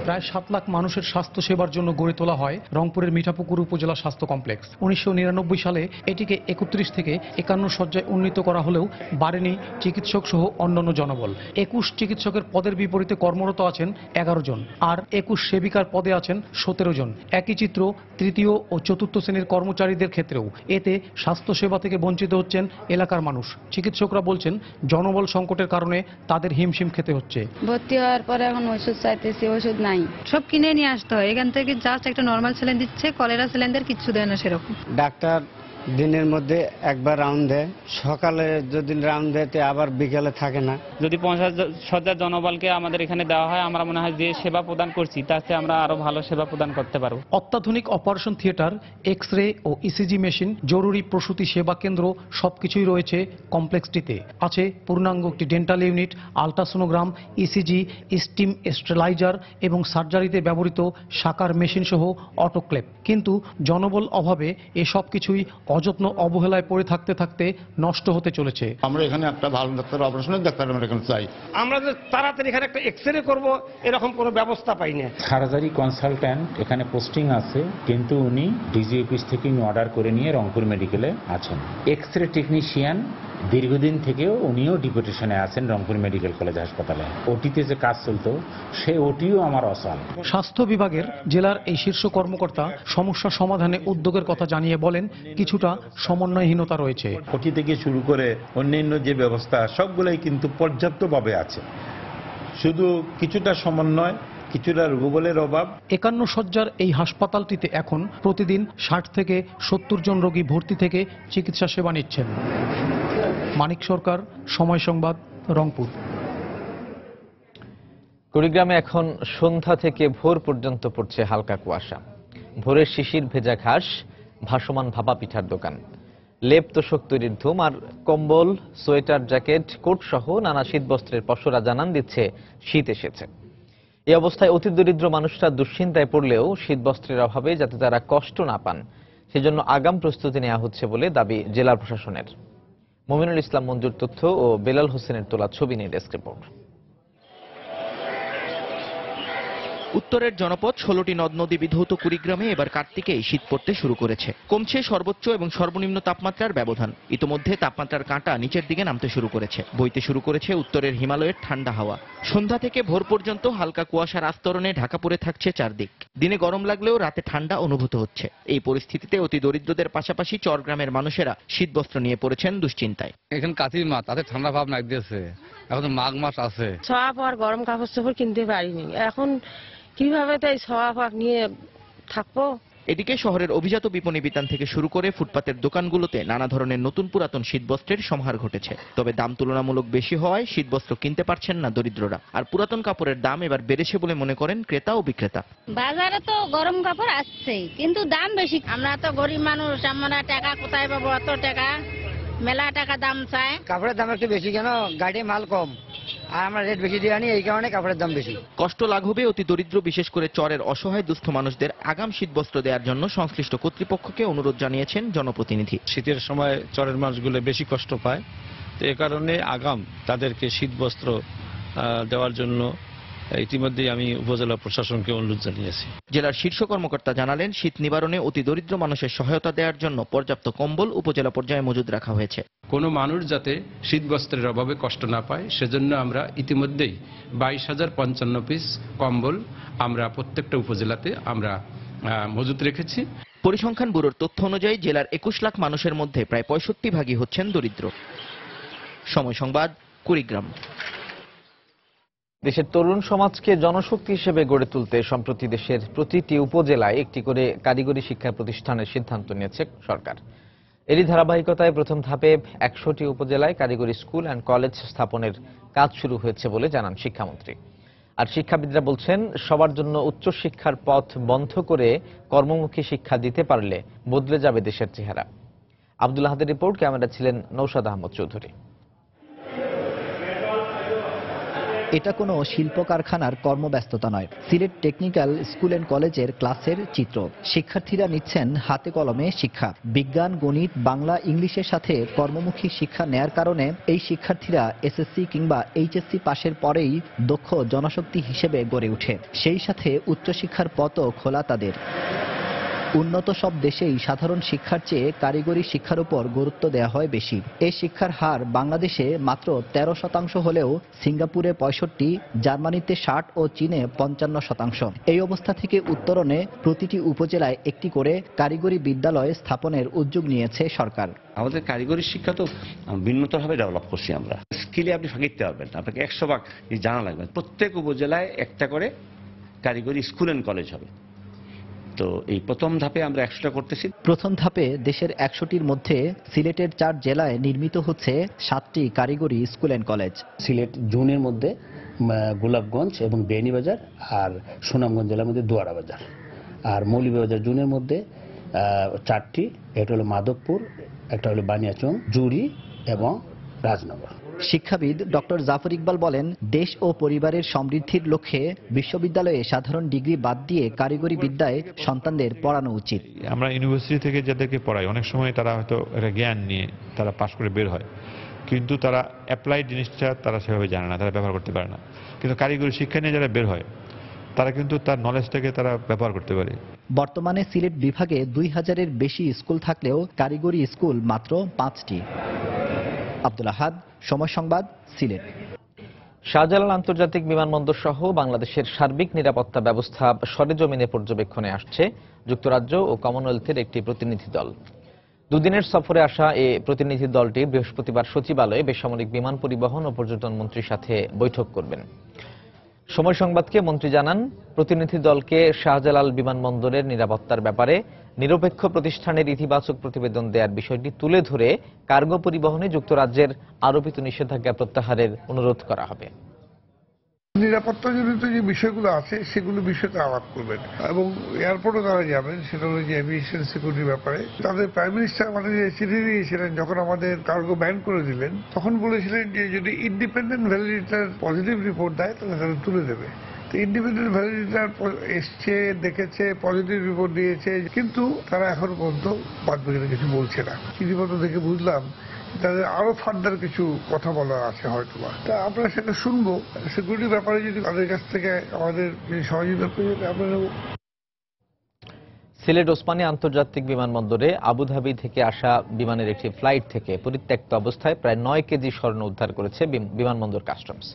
S2: প্রায় 7 লাখ মানুষের স্বাস্থ্য সেবার জন্য গড়ে তোলা হয় রংপুরের মিঠাপুকুর উপজেলা স্বাস্থ্য কমপ্লেক্স। 1999 সালে এটিকে 31 থেকে 51 শয্যায় উন্নীত করা হলেও বাড়েনি চিকিৎসক সহ অন্যান্য জনবল। 21 চিকিৎসকের পদের বিপরীতে কর্মরত আছেন 11 জন, আর 21 সেবিকার পদে আছেন 17 জন। একই চিত্র তৃতীয় ও চতুর্থ শ্রেণীর কর্মচারীদের ক্ষেত্রেও। এতে স্বাস্থ্য সেবা থেকে বঞ্চিত হচ্ছেন এলাকার মানুষ। চিকিৎসকরা বলছেন জনবল সংকটের কারণে তাদের হিমশিম খেতে হচ্ছে।
S9: ভর্তি হওয়ার পরে এখন ওষুধ চাইতেছি, ওষুধ নাই,
S3: সব কিনে নিয়ে আসতে হয়। এখান থেকে জাস্ট একটা নর্মাল স্যালাইন দিচ্ছে, কলেরা স্যালাইনদের কিচ্ছু দেয় না সেরকম।
S4: ডাক্তার দিনের মধ্যে একবার রাউন্ড দেয়, সকালে যদি রাউন্ড দেয় আবার বিকেলে থাকে না।
S5: যদি 50 শয্যার জনবলকে আমাদের এখানে দেওয়া হয়, আমরা মনে হয় যে সেবা প্রদান করছি তার চেয়ে আমরা আরো ভালো সেবা প্রদান করতে পারবো।
S2: অত্যাধুনিক অপারেশন থিয়েটার, এক্স-রে ও ইসিজি মেশিন, জরুরি প্রসূতি সেবা কেন্দ্র সবকিছুই রয়েছে কমপ্লেক্সটিতে। আছে পূর্ণাঙ্গ একটি dental unit, ultrasonogram, ECG, steam steriliser এবং সার্জারিতে ব্যবহৃত শাকার মেশিন সহ অটোক্লেভ। কিন্তু জনবল অভাবে এ সবকিছুই অযত্ন অবহেলায় পড়ে থাকতে থাকতে নষ্ট হতে চলেছে।
S6: আমরা এখানে একটা ভালো ডাক্তার, অপারেশনের ডাক্তার আমরা এখানে চাই।
S8: আমরা যে তাড়াতাড়ি এখানে একটা এক্সরে করব এরকম কোনো ব্যবস্থা পাই না।
S27: সার্জারি কনসালট্যান্ট এখানে পোস্টিং আছে, কিন্তু উনি ডিজি অফিস থেকে অর্ডার করে নিয়ে রংপুর মেডিকেলে আছেন। এক্সরে টেকনিশিয়ান দীর্ঘদিন থেকেও উনিও ডিপুটেশনে আছেন রংপুর মেডিকেল কলেজ হাসপাতালে। ওটিতে যে কাজ চলতো সেই ওটিও আমার অচল।
S2: স্বাস্থ্য বিভাগের জেলার এই শীর্ষ কর্মকর্তা সমস্যা সমাধানে উদ্যোগের কথা জানিয়ে বলেন কিছুটা সমন্বয়হীনতা রয়েছে।
S6: ওটি থেকে শুরু করে অন্যান্য যে ব্যবস্থা সবগুলোই কিন্তু পর্যাপ্তভাবে আছে, শুধু কিছুটা সমন্বয়, কিছুটা রোগবলের অভাব।
S2: 51 শয্যার এই হাসপাতালটিতে এখন প্রতিদিন 60 থেকে 70 জন রোগী ভর্তি থেকে চিকিৎসা সেবা নিচ্ছেন। মানিক সরকার, সময় সংবাদ, রংপুর।
S1: কুড়িগ্রামে এখন সন্ধ্যা থেকে ভোর পর্যন্ত পড়ছে হালকা কুয়াশা। ভোরের শিশির ভেজা ঘাস, ভাসমান ভাপা পিঠার দোকান, লেপ তোশক তৈরির ধুম, আর কম্বল, সোয়েটার, জ্যাকেট, কোট সহ নানা শীতবস্ত্রের পসরা জানান দিচ্ছে শীত এসেছে। এই অবস্থায় অতি দরিদ্র মানুষরা দুশ্চিন্তায় পড়লেও শীতবস্ত্রের অভাবে যাতে তারা কষ্ট না পান সেজন্য আগাম প্রস্তুতি নেওয়া হচ্ছে বলে দাবি জেলা প্রশাসনের। মুমিনুল ইসলাম মঞ্জুর তথ্য ও বেলাল হোসেনের তোলা ছবি নিয়ে ডেস্ক রিপোর্ট।
S28: উত্তরের জনপদ 16টি নদ নদী বিধৌত কুড়িগ্রামে এবার কার্তিকেই শীত পড়তে শুরু করেছে। কমছে সর্বোচ্চ এবং সর্বনিম্ন তাপমাত্রার ব্যবধান। ইতোমধ্যে তাপমাত্রার কাঁটা নিচের দিকে নামতে শুরু করেছে। বইতে শুরু করেছে উত্তরের হিমালয়ের ঠান্ডা হাওয়া। সন্ধ্যা থেকে ভোর পর্যন্ত হালকা কুয়াশার আস্তরণে ঢাকা পড়ে থাকছে চারদিক। দিনে গরম লাগলেও রাতে ঠান্ডা অনুভূত হচ্ছে। এই পরিস্থিতিতে অতি দরিদ্রদের পাশাপাশি চরগ্রামের মানুষেরা শীতবস্ত্র নিয়ে পড়েছেন দুশ্চিন্তায়।
S23: এখন কাতির মাস, তাতে ঠান্ডা ভাব লাগতেছে। এখন মাঘ মাস আছে,
S3: ছোঁয়া পর গরম কাপড় চোপড় কিনতে পারিনি। এখন কিভাবে তাই ছোঁয়া পাক নিয়ে থাকবো।
S28: এদিকে শহরের অভিজাত বিপণী বিতান থেকে শুরু করে ফুটপাতের দোকানগুলোতে নানা ধরনের নতুন পুরাতন শীতবস্ত্রের সমাহার ঘটেছে। তবে দাম তুলনামূলক বেশি হওয়ায় শীতবস্ত্র কিনতে পারছেন না দরিদ্ররা। আর পুরাতন কাপড়ের দাম এবার বেড়েছে বলে মনে করেন ক্রেতা ও বিক্রেতা।
S11: বাজারে তো গরম কাপড় আসছে, কিন্তু দাম বেশি। আমরা তো গরিব মানুষ, আমরা টাকা কোথায় পাবো? অত টাকা, মেলা টাকা দাম চায়।
S4: কাপড়ের দাম একটু বেশি কেন, গাড়ি মাল কম আর আমরা রেট বেশি দিয়ে আনি, এই কারণে কাপড়ের দাম বেশি।
S28: কষ্ট লাঘবে অতি দরিদ্র বিশেষ করে চরের অসহায় দুস্থ মানুষদের আগাম শীতবস্ত্র দেওয়ার জন্য সংশ্লিষ্ট কর্তৃপক্ষকে অনুরোধ জানিয়েছেন জনপ্রতিনিধি।
S6: শীতের সময় চরের মানুষগুলো বেশি কষ্ট পায়, তো এ কারণে আগাম তাদেরকে শীতবস্ত্র দেওয়ার জন্য ইতিমধ্যেই আমি উপজেলা প্রশাসনকে অনুরোধ জানিয়েছি।
S28: জেলার শীর্ষ কর্মকর্তা জানালেন শীত নিবারণে অতি দরিদ্র মানুষের সহায়তা দেওয়ার জন্য পর্যাপ্ত কম্বল উপজেলা পর্যায়ে মজুদ রাখা হয়েছে।
S29: কোনো মানুষ যাতে শীতবস্ত্রের অভাবে কষ্ট না পায় সেজন্য আমরা ইতিমধ্যেই 22,055 পিস কম্বল আমরা প্রত্যেকটা উপজেলাতে আমরা মজুদ রেখেছি।
S28: পরিসংখ্যান ব্যুরোর তথ্য অনুযায়ী জেলার 21 লাখ মানুষের মধ্যে প্রায় 65 ভাগই হচ্ছেন দরিদ্র। সময় সংবাদ, কুড়িগ্রাম।
S1: দেশের তরুণ সমাজকে জনশক্তি হিসেবে গড়ে তুলতে সম্প্রতি দেশের প্রতিটি উপজেলায় একটি করে কারিগরি শিক্ষা প্রতিষ্ঠানের সিদ্ধান্ত নিয়েছে সরকার। এরই ধারাবাহিকতায় প্রথম ধাপে 100টি উপজেলায় কারিগরি স্কুল অ্যান্ড কলেজ স্থাপনের কাজ শুরু হয়েছে বলে জানান শিক্ষামন্ত্রী। আর শিক্ষাবিদরা বলছেন সবার জন্য উচ্চশিক্ষার পথ বন্ধ করে কর্মমুখী শিক্ষা দিতে পারলে বদলে যাবে দেশের চেহারা। আব্দুল আহাদের রিপোর্ট, ক্যামেরা ছিলেন নৌশাদ আহমদ চৌধুরী।
S7: এটা কোনো শিল্প কারখানার কর্মব্যস্ততা নয়, সিলেট টেকনিক্যাল স্কুল অ্যান্ড কলেজের ক্লাসের চিত্র। শিক্ষার্থীরা নিচ্ছেন হাতে কলমে শিক্ষা। বিজ্ঞান, গণিত, বাংলা, ইংলিশের সাথে কর্মমুখী শিক্ষা নেয়ার কারণে এই শিক্ষার্থীরা এসএসসি কিংবা এইচএসসি পাশের পরেই দক্ষ জনশক্তি হিসেবে গড়ে ওঠে। সেই সাথে উচ্চশিক্ষার পথও খোলা তাদের। উন্নত সব দেশেই সাধারণ শিক্ষার চেয়ে কারিগরি শিক্ষার উপর গুরুত্ব দেওয়া হয় বেশি। এই শিক্ষার হার বাংলাদেশে মাত্র 13% হলেও সিঙ্গাপুরে 65, জার্মানিতে 60 ও চীনে 55%। এই অবস্থা থেকে উত্তরণে প্রতিটি উপজেলায় একটি করে কারিগরি বিদ্যালয় স্থাপনের উদ্যোগ নিয়েছে সরকার।
S10: আমাদের কারিগরি শিক্ষা তো ভিন্নতরভাবে ডেভেলপ করছি আমরা। স্কিলে আপনি ফাঁকিতে পারবেন, আপনাকে 100 ভাগ জানা লাগবে। প্রত্যেক উপজেলায় একটা করে কারিগরি স্কুল অ্যান্ড কলেজ হবে। তো এই প্রথম ধাপে আমরা 100টা করতেছি।
S7: প্রথম ধাপে দেশের 100টির মধ্যে সিলেটের 4 জেলায় নির্মিত হচ্ছে 7টি কারিগরি স্কুল অ্যান্ড কলেজ।
S12: সিলেট জোনের মধ্যে গোলাপগঞ্জ এবং বেনিবাজার, আর সুনামগঞ্জ জেলার মধ্যে দুয়ারা বাজার, আর মৌলভীবাজার জোনের মধ্যে 4টি। এটা হলো মাধবপুর, একটা হলো বানিয়াচং, জুড়ি এবং রাজনগর।
S7: শিক্ষাবিদ ডক্টর জাফর ইকবাল বলেন, দেশ ও পরিবারের সমৃদ্ধির লক্ষ্যে বিশ্ববিদ্যালয়ে সাধারণ ডিগ্রি বাদ দিয়ে কারিগরি বিদ্যায় সন্তানদের পড়ানো উচিত।
S14: আমরা ইউনিভার্সিটি থেকে যাদেরকে পড়াই, অনেক সময় তারা হয়তো একটা জ্ঞান নিয়ে তারা পাশ করে বের হয়, কিন্তু তারা অ্যাপ্লাইড জিনিসটা তারা সেভাবে জানে না, তারা ব্যবহার করতে পারে না। কিন্তু কারিগরি শিক্ষা নিয়ে যারা বের হয় তারা কিন্তু তার নলেজটাকে তারা ব্যবহার করতে পারে।
S7: বর্তমানে সিলেট বিভাগে 2000-এর বেশি স্কুল থাকলেও কারিগরি স্কুল মাত্র 5টি। আব্দুল আহাদ, সময় সংবাদ, সিলেট।
S1: শাহজালাল আন্তর্জাতিক বিমানবন্দর সহ বাংলাদেশের সার্বিক নিরাপত্তা ব্যবস্থা সরেজমিনে পর্যবেক্ষণে আসছে যুক্তরাজ্য ও কমনওয়েলথের একটি প্রতিনিধি দল। দুদিনের সফরে আসা এই প্রতিনিধি দলটি বৃহস্পতিবার সচিবালয়ে বেসামরিক বিমান পরিবহন ও পর্যটন মন্ত্রীর সাথে বৈঠক করবেন। সময় সংবাদকে মন্ত্রী জানান, প্রতিনিধি দলকে শাহজালাল বিমানবন্দরের নিরাপত্তার ব্যাপারে নিরপেক্ষ প্রতিষ্ঠানের ইতিবাচক প্রতিবেদন দেওয়ার বিষয়টি তুলে ধরে কার্গো পরিবহনে যুক্তরাজ্যের আরোপিত নিষেধাজ্ঞা প্রত্যাহারের অনুরোধ করা হবে।
S15: নিরাপত্তাজনিত যে বিষয়গুলো আছে সেগুলো বিষয়তে আলাপ করবেন এবং এয়ারপোর্টে তারা যাবেন, সেটা হলো যে এভিয়েশন সিকিউরিটির ব্যাপারে। তাদের প্রাইম মিনিস্টার আমাদের যে চিঠি দিয়েছিলেন যখন আমাদের কার্গো ব্যান করে দিলেন, তখন বলেছিলেন যে যদি ইন্ডিপেন্ডেন্ট ভ্যালিডিটার পজিটিভ রিপোর্ট দেয় তাহলে তারা তুলে দেবে। তো ইন্ডিপেন্ডেন্ট ভ্যালিডিটার এসছে, দেখেছে, পজিটিভ রিপোর্ট দিয়েছে, কিন্তু তারা এখন পর্যন্ত বাদ বাকি কিছু বলছে না। চিঠিপত্র দেখে বুঝলাম তাদের আরো ফার্দার কিছু কথা বলার আছে হয়তো। তা আমরা সেটা শুনবো। সিকিউরিটির ব্যাপারে যদি তাদের কাছ থেকে আমাদের সহযোগিতা প্রয়োজন আমরা নেব।
S1: সিলেট ওসমানী আন্তর্জাতিক বিমানবন্দরে আবুধাবি থেকে আসা বিমানের একটি ফ্লাইট থেকে পরিত্যক্ত অবস্থায় প্রায় 9 কেজি স্বর্ণ উদ্ধার করেছে বিমানবন্দর কাস্টমস।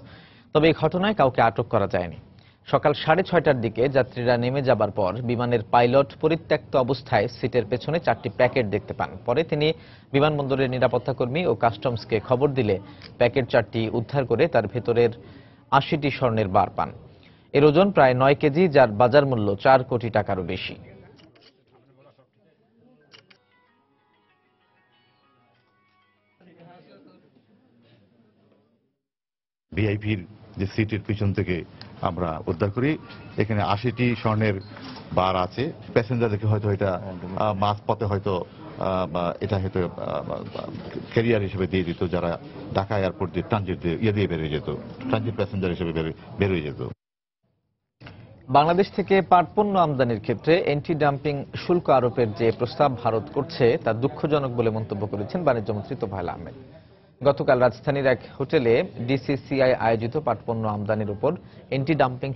S1: তবে এই ঘটনায় কাউকে আটক করা যায়নি। সকাল 6:30টার দিকে যাত্রীরা নেমে যাবার পর বিমানের পাইলট পরিত্যক্ত অবস্থায় সিটের পেছনে 4টি প্যাকেট দেখতে পান। পরে তিনি বিমানবন্দরের নিরাপত্তা কর্মী ও কাস্টমসকে খবর দিলে প্যাকেট 4টি উদ্ধার করে তার ভেতরের 80টি স্বর্ণের বার পান। এর ওজন প্রায় 9 কেজি, যার বাজার মূল্য 4 কোটি টাকারও বেশি।
S16: ভিআইপির যে সিটের পিছন থেকে আমরা উদ্ধার করি। এখানে 80টি স্বর্ণের বার আছে। প্যাসেঞ্জারদেরকে হয়তো এটা মাঝ পথে হয়তো এটা হয়তো ক্যারিয়ার হিসেবে দিয়ে দিত, যারা ঢাকা এয়ারপোর্ট দিয়ে ট্রানজিট দিয়ে বেরিয়ে যেত, ট্রানজিট প্যাসেঞ্জার হিসেবে বেরিয়ে যেত।
S1: বাংলাদেশ থেকে পাট পণ্য আমদানির ক্ষেত্রে অ্যান্টি ডাম্পিং শুল্ক আরোপের যে প্রস্তাব ভারত করছে তা দুঃখজনক বলে মন্তব্য করেছেন বাণিজ্যমন্ত্রী তোফায়েল আহমেদ। গতকাল রাজধানীর এক হোটেলে ডিসিসিআই আয়োজিত পাটপণ্য আমদানির উপর অ্যান্টি ডাম্পিং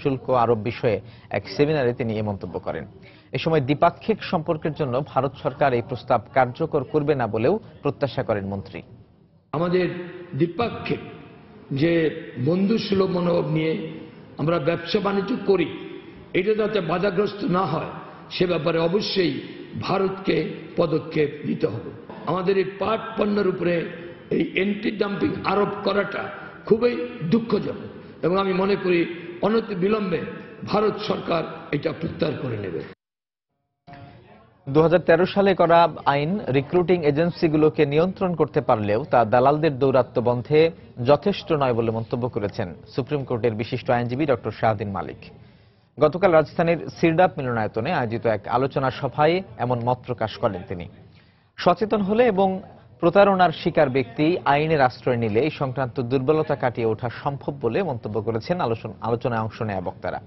S1: শুল্ক আরোপ বিষয়ে এক সেমিনারে তিনি এ মন্তব্য করেন। এ সময় দ্বিপাক্ষিক সম্পর্কের জন্য ভারত সরকার এই প্রস্তাব কার্যকর করবে না বলেও প্রত্যাশা করেন মন্ত্রী।
S17: আমাদের দ্বিপাক্ষিক যে বন্ধুসুলভ মনোভাব নিয়ে আমরা ব্যবসা বাণিজ্য করি, এটা যাতে বাধাগ্রস্ত না হয় সে ব্যাপারে অবশ্যই ভারতকে পদক্ষেপ নিতে হবে। আমাদের এই পাট পণ্যের উপরে এই অ্যান্টি ডাম্পিং আরোপ করাটা খুবই দুঃখজনক এবং আমি মনে করি অনতি বিলম্বে ভারত সরকার এটা প্রত্যাহার করে নেবে।
S1: 2013 সালে করা আইন রিক্রুটিং এজেন্সিগুলোকে নিয়ন্ত্রণ করতে পারলেও তা দালালদের দৌরাত্ম্য বন্ধে যথেষ্ট নয় বলে মন্তব্য করেছেন সুপ্রিম কোর্টের বিশিষ্ট আইনজীবী ডক্টর শাহদিন মালিক। গতকাল রাজধানীর সিরডাপ মিলনায়তনে আয়োজিত এক আলোচনা সভায় এমন মত প্রকাশ করেন তিনি। সচেতন হলে এবং প্রতারণার শিকার ব্যক্তি আইনের আশ্রয় নিলে এই সংক্রান্ত দুর্বলতা কাটিয়ে ওঠা সম্ভব বলে মন্তব্য করেছেন আলোচনায় অংশ নেয়া বক্তারা।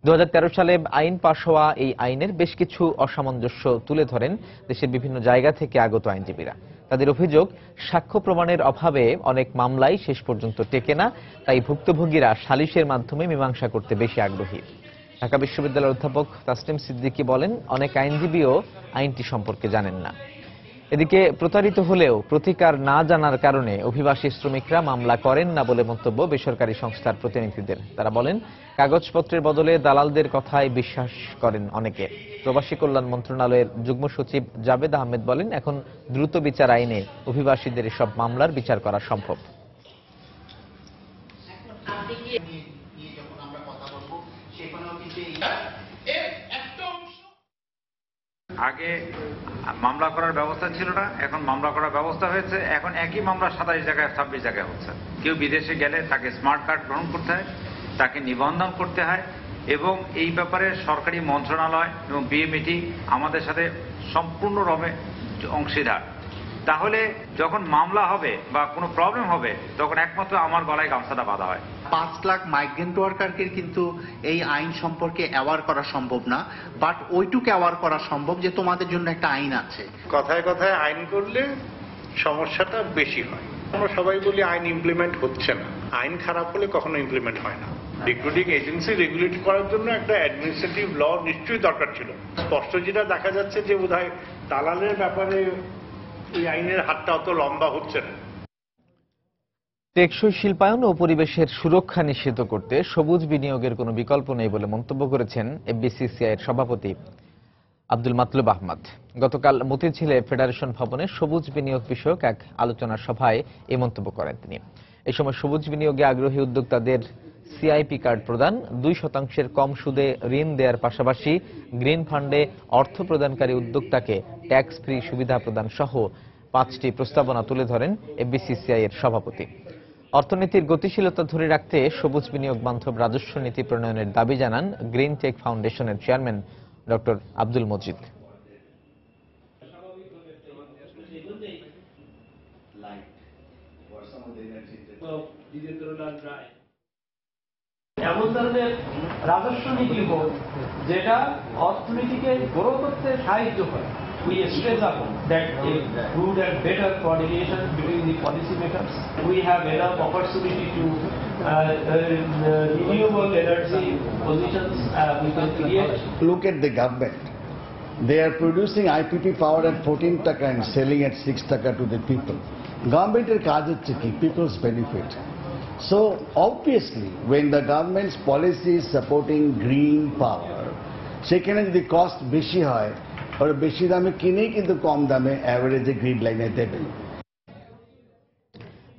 S1: 2013 সালে আইন পাশ হওয়া এই আইনের বেশ কিছু অসামঞ্জস্য তুলে ধরেন দেশের বিভিন্ন জায়গা থেকে আগত আইনজীবীরা। তাদের অভিযোগ, সাক্ষ্য প্রমাণের অভাবে অনেক মামলাই শেষ পর্যন্ত টেকে না, তাই ভুক্তভোগীরা সালিশের মাধ্যমে মীমাংসা করতে বেশি আগ্রহী। ঢাকা বিশ্ববিদ্যালয়ের অধ্যাপক তাসনিম সিদ্দিকী বলেন, অনেক আইনজীবীও আইনটি সম্পর্কে জানেন না। এদিকে প্রতারিত হলেও প্রতিকার না জানার কারণে অভিবাসী শ্রমিকরা মামলা করেন না বলে মন্তব্য বেসরকারি সংস্থার প্রতিনিধিদের। তারা বলেন, কাগজপত্রের বদলে দালালদের কথায় বিশ্বাস করেন অনেকে। প্রবাসী কল্যাণ মন্ত্রণালয়ের যুগ্ম সচিব জাবেদ আহমেদ বলেন, এখন দ্রুত বিচার আইনে অভিবাসীদের এসব মামলার বিচার করা সম্ভব।
S13: আগে মামলা করার ব্যবস্থা ছিল না, এখন মামলা করার ব্যবস্থা হয়েছে। এখন একই মামলা 27 জায়গায় 26 জায়গায় হচ্ছে। কেউ বিদেশে গেলে তাকে স্মার্ট কার্ড গ্রহণ করতে হয়, তাকে নিবন্ধন করতে হয়, এবং এই ব্যাপারে সরকারি মন্ত্রণালয় এবং বিএমইটি আমাদের সাথে সম্পূর্ণভাবে অংশীদার। তাহলে যখন মামলা হবে বা কোনো প্রবলেম হবে, তখন একমাত্র আমার গলায় গামছাটা বাঁধা হয়।
S18: 5 লাখ মাইগ্রেন্ট ওয়ার্কারকে কিন্তু এই আইন সম্পর্কে অ্যাওয়ার করা সম্ভব না, বাট ওইটুকু অ্যাওয়ার করা সম্ভব যে তোমাদের জন্য একটা আইন আছে।
S19: কথায় কথায় আইন করলে সমস্যাটা বেশি হয়। আমরা সবাই বলি আইন ইমপ্লিমেন্ট হচ্ছে না। আইন খারাপ হলে কখনো ইমপ্লিমেন্ট হয় না। রিক্রুটিং এজেন্সি রেগুলেট করার জন্য একটা অ্যাডমিনিস্ট্রেটিভ ল নিশ্চয়ই দরকার ছিল। স্পষ্ট যেটা দেখা যাচ্ছে যে বোধহয় দালালের ব্যাপারে এই আইনের হাতটা অত লম্বা হচ্ছে না।
S1: টেকসই শিল্পায়ন ও পরিবেশের সুরক্ষা নিশ্চিত করতে সবুজ বিনিয়োগের কোনো বিকল্প নেই বলে মন্তব্য করেছেন এফবিসিসিআই এর সভাপতি আব্দুল মাতলুব আহমদ। গতকাল মতিঝিলে ফেডারেশন ভবনে সবুজ বিনিয়োগ বিষয়ক এক আলোচনা সভায় এই মন্তব্য করেন তিনি। এই সময় সবুজ বিনিয়োগে আগ্রহী উদ্যোক্তাদের সিআইপি কার্ড প্রদান, 2% কম সুদে ঋণ দেওয়ার পাশাপাশি গ্রিন ফান্ডে অর্থ প্রদানকারী উদ্যোক্তাকে ট্যাক্স ফ্রি সুবিধা প্রদান সহ 5টি প্রস্তাবনা তুলে ধরেন এফবিসিসিআই এর সভাপতি। অর্থনীতির গতিশীলতা ধরে রাখতে সবুজ বিনিয়োগ বান্ধব রাজস্ব নীতি প্রণয়নের দাবি জানান গ্রিন টেক ফাউন্ডেশনের চেয়ারম্যান ডক্টর আব্দুল মজিদ।
S20: এমন ধরনের রাজস্ব নীতি হোক যেটা অর্থনীতিকে গ্রো করতে সাহায্য করে। We stress upon that a good and better coordination between the policy makers. We have enough opportunity to renewable energy positions we can create.
S21: Look at the government. They are producing IPP power at 14 taka and selling at 6 taka to the people. Government কাজ হচ্ছে কি? People's benefit. So obviously when the government's policy is supporting green power, সেখানে যদি cost বেশি হয়, আর বেশি দামে কিনেই কিন্তু কম দামে অ্যাভারেজে গ্রিড লাইনে দেবেন।